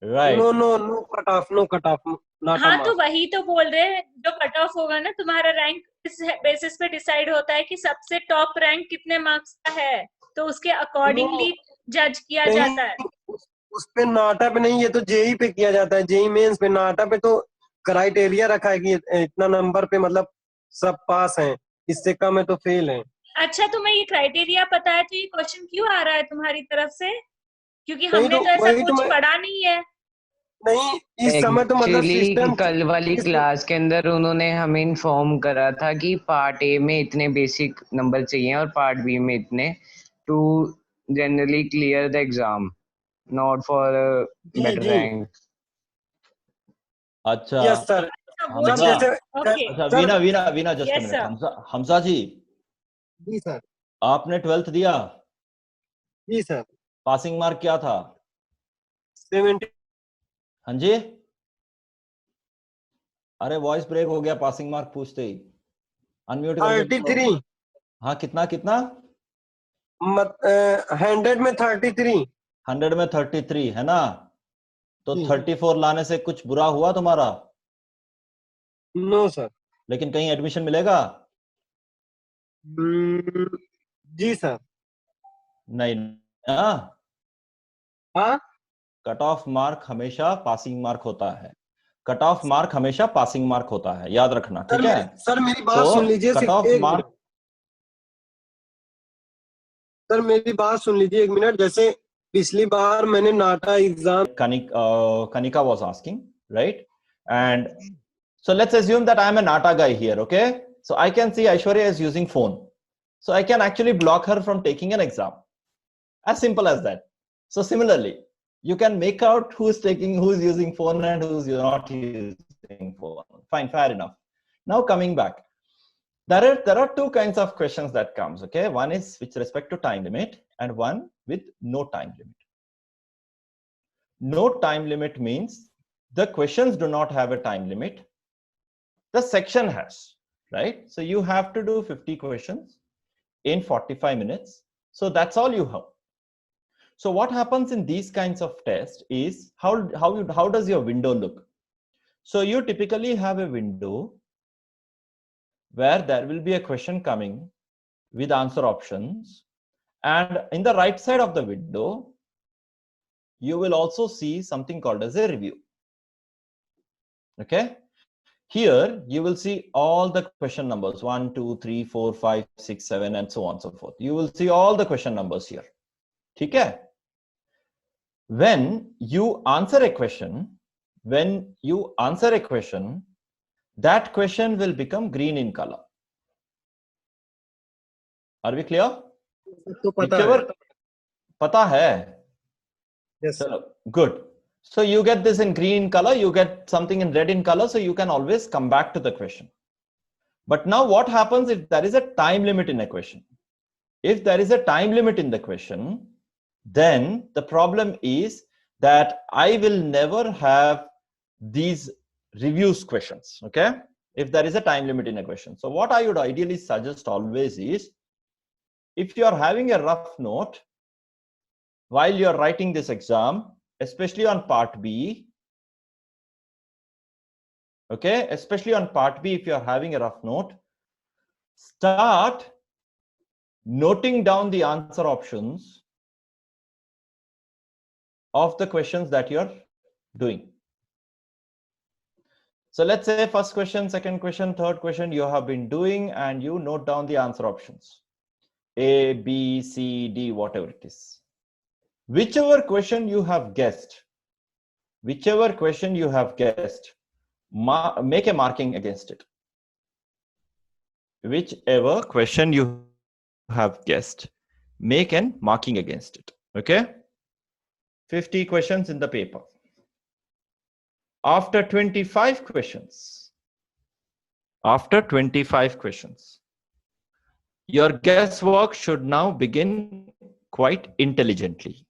Right. No cutoff. हाँ, तो वही तो बोल रहे हैं, जो कट ऑफ होगा ना तुम्हारा रैंक इस बेसिस पे डिसाइड होता है कि सबसे टॉप रैंक कितने मार्क्स का है, तो उसके अकॉर्डिंगली जज किया जाता है. उस पे नाटा पे नहीं, ये तो जेई पे किया जाता है. जेई मेंस पे. नाटा पे तो क्राइटेरिया रखा है कि इतना नंबर पे मतलब सब पास हैं, इससे कम है तो फेल हैं. अच्छा, तुम्हें ये क्राइटेरिया पता है तो ये क्वेश्चन क्यों आ रहा है तुम्हारी तरफ से? क्योंकि हमने तो ऐसा कुछ पढ़ा नहीं है. नहीं, इस समय तो मतलब सिस्टम. कल वाली क्लास के अंदर उन्होंने हमें इन्फॉर्म करा था कि पार्ट ए में इतने बेसिक नंबर चाहिए और पार्ट बी में इतने, to generally clear the exam, not for better rank. अच्छा. Yes sir. अच्छा, Veena just a minute. Hamza ji sir, आपने 12th दिया? जी सर. पासिंग मार्क क्या था? 70. हाँ जी. अरे वॉइस ब्रेक हो गया पासिंग मार्क पूछते ही. अनम्यूट कर. 33. हाँ, कितना 100 में 33. 100 में 33 है ना? तो 34 लाने से कुछ बुरा हुआ तुम्हारा? No sir. लेकिन कहीं एडमिशन मिलेगा? जी सर. नहीं. हाँ, कट ऑफ मार्क हमेशा पासिंग मार्क होता है. कट ऑफ मार्क हमेशा पासिंग मार्क होता है, याद रखना. ठीक है सर, मेरी बात सुन लीजिए. Cut off mark. सर मेरी बात सुन लीजिए 1 मिनट. जैसे पिछली बार मैंने नाटा exam, Kanika was asking, right? And so let's assume that I'm a NATA guy here, okay? So I can see Aishwarya is using phone. So I can actually block her from taking an exam. As simple as that. So similarly, you can make out who's using phone and who's not using phone. Fine, fair enough. Now coming back. There are 2 kinds of questions that comes, okay? One is with respect to time limit and one with no time limit. No time limit means the questions do not have a time limit. The section has, right? So you have to do 50 questions in 45 minutes. So that's all you have. So what happens in these kinds of tests is how does your window look? So you typically have a window where there will be a question coming with answer options, and in the right side of the window you will also see something called as a review. Okay, here you will see all the question numbers 1, 2, 3, 4, 5, 6, 7 and so on and so forth. You will see all the question numbers here. Okay. When you answer a question, that question will become green in color. Are we clear? तो Whichever pata hai. Yes. So, good. So you get this in green color, you get something in red in color, so you can always come back to the question. But now what happens if there is a time limit in a question? If there is a time limit in the question, then the problem is that I will never have these reviews questions. Okay, if there is a time limit in a question. So what I would ideally suggest always is, if you are having a rough note while you are writing this exam, especially on part B, okay, especially on part B, if you are having a rough note, start noting down the answer options of the questions that you're doing. So let's say first question, second question, third question you have been doing, and you note down the answer options A, B, C, D, whatever it is. Whichever question you have guessed, make a marking against it. Whichever question you have guessed, make an marking against it. Okay, 50 questions in the paper. After 25 questions, your guesswork should now begin quite intelligently.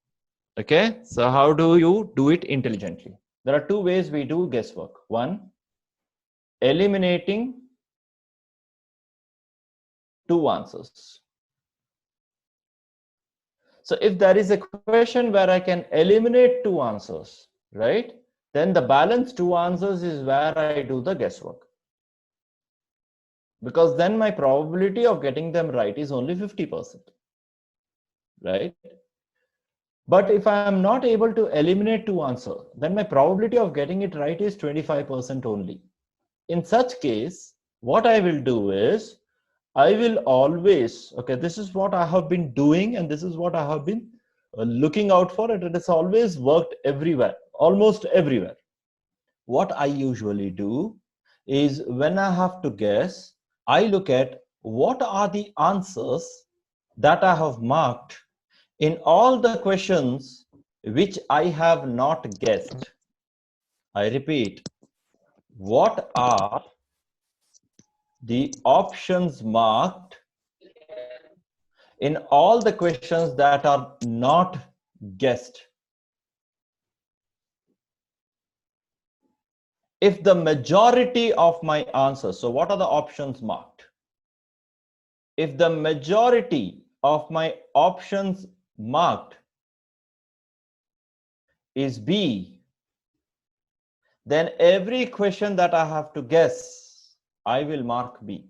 Okay, so how do you do it intelligently? There are two ways we do guesswork. One, eliminating two answers. So if there is a question where I can eliminate two answers, right, then the balance two answers is where I do the guesswork. Because then my probability of getting them right is only 50%, right? But if I am not able to eliminate two answers, then my probability of getting it right is 25% only. In such case, what I will do is, I will always, okay, this is what I have been doing and this is what I have been looking out for, and it has always worked everywhere, almost everywhere. What I usually do is, when I have to guess, I look at what are the answers that I have marked in all the questions which I have not guessed. I repeat, what are the options marked in all the questions that are not guessed? If the majority of my answers, so what are the options marked? If the majority of my options marked is B, then every question that I have to guess, I will mark B.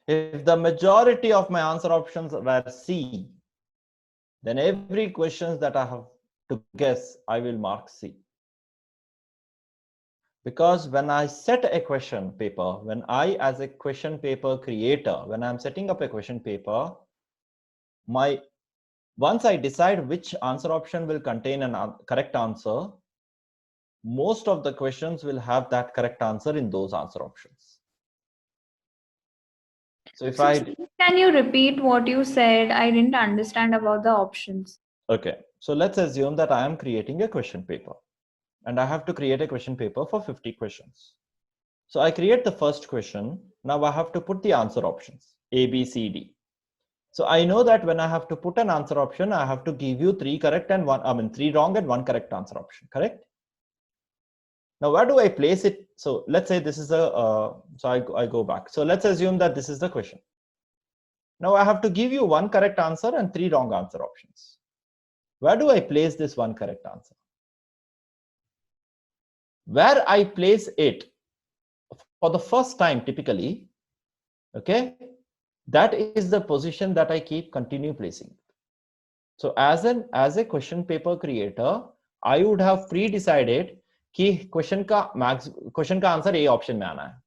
If the majority of my answer options were C, then every question that I have to guess, I will mark C. Because when I set a question paper, when I, as a question paper creator, when I'm setting up a question paper, once I decide which answer option will contain a correct answer, most of the questions will have that correct answer in those answer options. So if can you repeat what you said? I didn't understand about the options. Okay, so let's assume that I am creating a question paper and I have to create a question paper for 50 questions. So I create the first question. Now I have to put the answer options A, B, C, D. So I know that when I have to put an answer option, I have to give you 3 correct and 3 wrong and 1 correct answer option, correct? Now where do I place it? So let's say this is a, so I go back. So let's assume that this is the question. Now I have to give you one correct answer and 3 wrong answer options. Where do I place this one correct answer? Where I place it for the first time typically, okay, that is the position that I keep continue placing. So as a question paper creator, I would have pre-decided कि question का answer A option में आना है.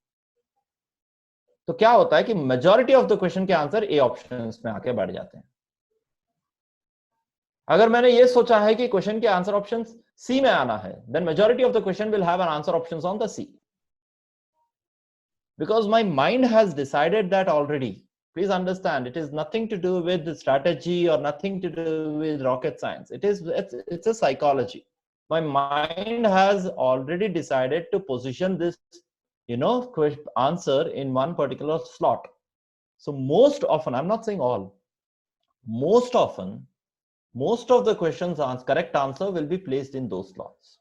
तो क्या होता है कि मेजॉरिटी ऑफ द क्वेश्चन के आंसर ए ऑप्शन में आके बैठ जाते हैं. अगर मैंने ये सोचा है कि क्वेश्चन के आंसर ऑप्शन सी में आना है, then majority of the question will have an answer options on the C. Because my mind has decided that already. Please understand, it is nothing to do with the strategy or nothing to do with rocket science. It's a psychology. My mind has already decided to position this, answer in one particular slot. So most often, I'm not saying all, most often, most of the questions correct answer will be placed in those slots.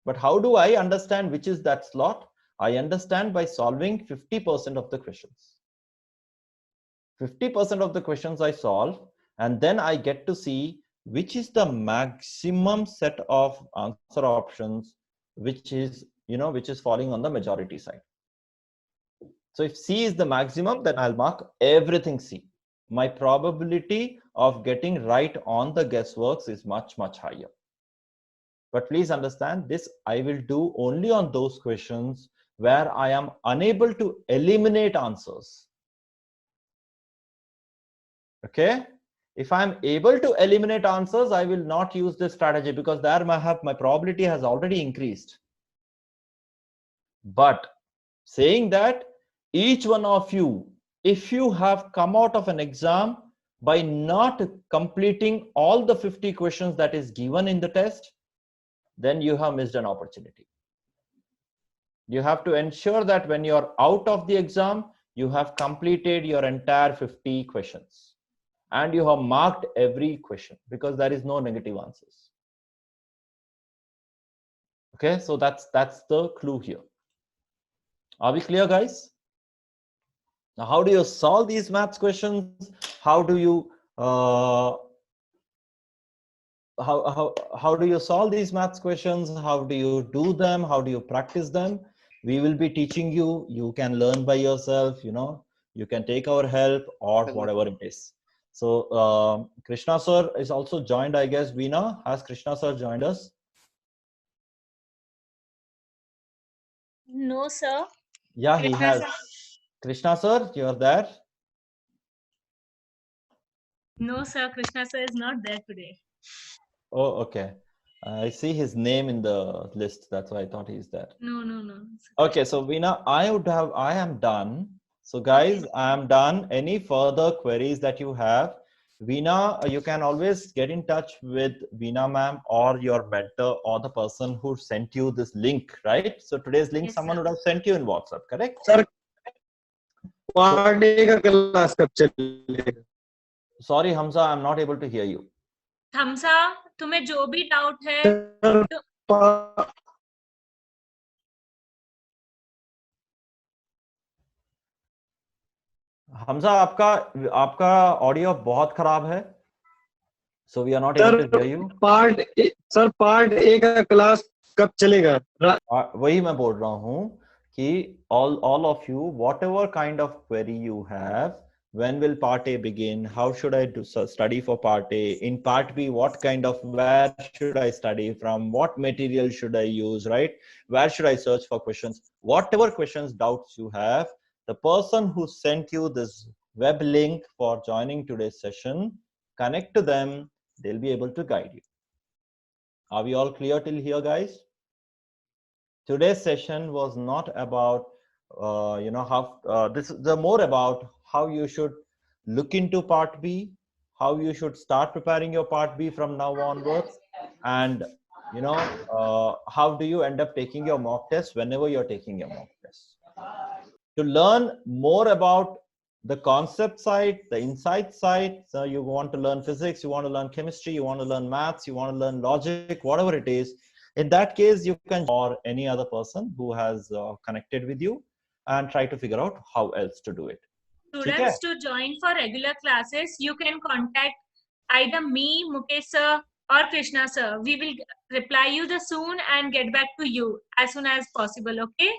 But how do I understand which is that slot? I understand by solving 50% of the questions. 50% of the questions I solve, and then I get to see which is the maximum set of answer options, which is falling on the majority side. So if C is the maximum, then I'll mark everything C. My probability of getting right on the guessworks is much, much higher. But please understand this, I will do only on those questions where I am unable to eliminate answers. Okay? If I'm able to eliminate answers, I will not use this strategy because there my probability has already increased. But saying that, each one of you, if you have come out of an exam by not completing all the 50 questions that is given in the test, then you have missed an opportunity. You have to ensure that when you're out of the exam, you have completed your entire 50 questions and you have marked every question because there is no negative answers. Okay, so that's the clue here. Are we clear, guys? Now, how do you solve these maths questions? How do you how do you solve these maths questions? How do you do them? How do you practice them? We will be teaching you. You can learn by yourself. You can take our help or whatever it is. So Krishna sir is also joined, I guess. Veena, has Krishna sir joined us? No, sir. Yeah, he has. Krishna sir, you are there? No, sir. Krishna sir is not there today. Oh, okay. I see his name in the list. That's why I thought he's there. No. Okay, so Veena, I am done. So guys, okay. I am done. Any further queries that you have, Veena, you can always get in touch with Veena ma'am or your mentor or the person who sent you this link, right? So today's link, yes, someone would have sent you in WhatsApp, correct? Sir, part A ka class kab chalega? Sorry, Hamza, I'm not able to hear you. Hamza, तुम्हें जो भी doubt है हमजा आपका audio बहुत खराब है, so we are not able to hear you. Part A का class कब चलेगा? वही मैं बोल रहा हूँ कि all of you, whatever kind of query you have, when will part A begin? How should I study for part A? In part B, where should I study from? What material should I use, right? Where should I search for questions? Whatever questions, doubts you have, the person who sent you this web link for joining today's session, connect to them. They'll be able to guide you. Are we all clear till here, guys? Today's session was not about, this is more about how you should look into part B, how you should start preparing your part B from now onwards, and how do you end up taking your mock test whenever you're taking your mock test. To learn more about the concept side, the insight side, so you want to learn physics, you want to learn chemistry, you want to learn maths, you want to learn logic, whatever it is, in that case, you can, or any other person who has connected with you, and try to figure out how else to do it. Students, to join for regular classes, you can contact either me, Mukesh sir, or Krishna sir. We will reply you the soon and get back to you as soon as possible. Okay?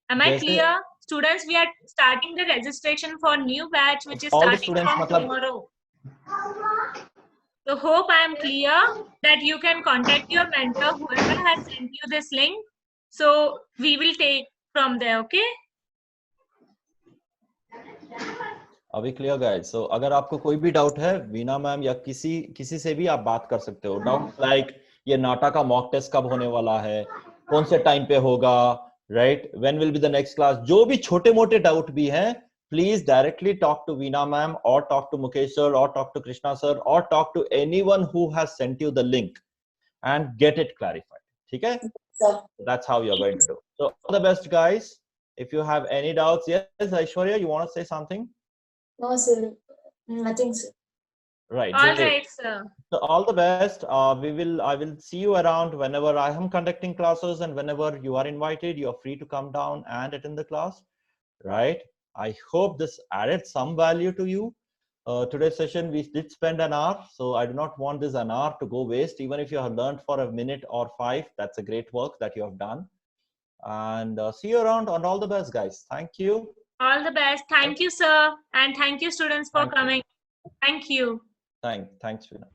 Am I clear? Students, we are starting the registration for new batch, which is starting from tomorrow. So hope I am clear that you can contact your mentor, whoever has sent you this link. So we will take from there. Okay? अभी clear guys. सो अगर आपको कोई भी doubt है Veena ma'am या किसी से भी आप बात कर सकते हो. डाउट लाइक ये नाटा का मॉक टेस्ट कब होने वाला है, कौन से टाइम पे होगा, right, when will be the next class, जो भी छोटे मोटे डाउट भी हैं, please directly talk to Veena ma'am और टॉक टू मुकेश सर और टॉक टू कृष्णा सर और talk to anyone who has sent you the link and get it clarified. ठीक है? That's how you're going to do. So all the best guys. If you have any doubts, yes, Aishwarya, you want to say something? No, sir. Nothing, sir. Right. All right, sir. So all the best. I will see you around whenever I am conducting classes, and whenever you are invited, you are free to come down and attend the class. Right. I hope this added some value to you. Today's session we did spend an hour, so I do not want this an hour to go waste. Even if you have learned for a minute or 5, that's a great work that you have done. And see you around, and all the best guys. Thank you. All the best. Thank you, sir, and thank you students for coming. Thank you. Thanks Veena.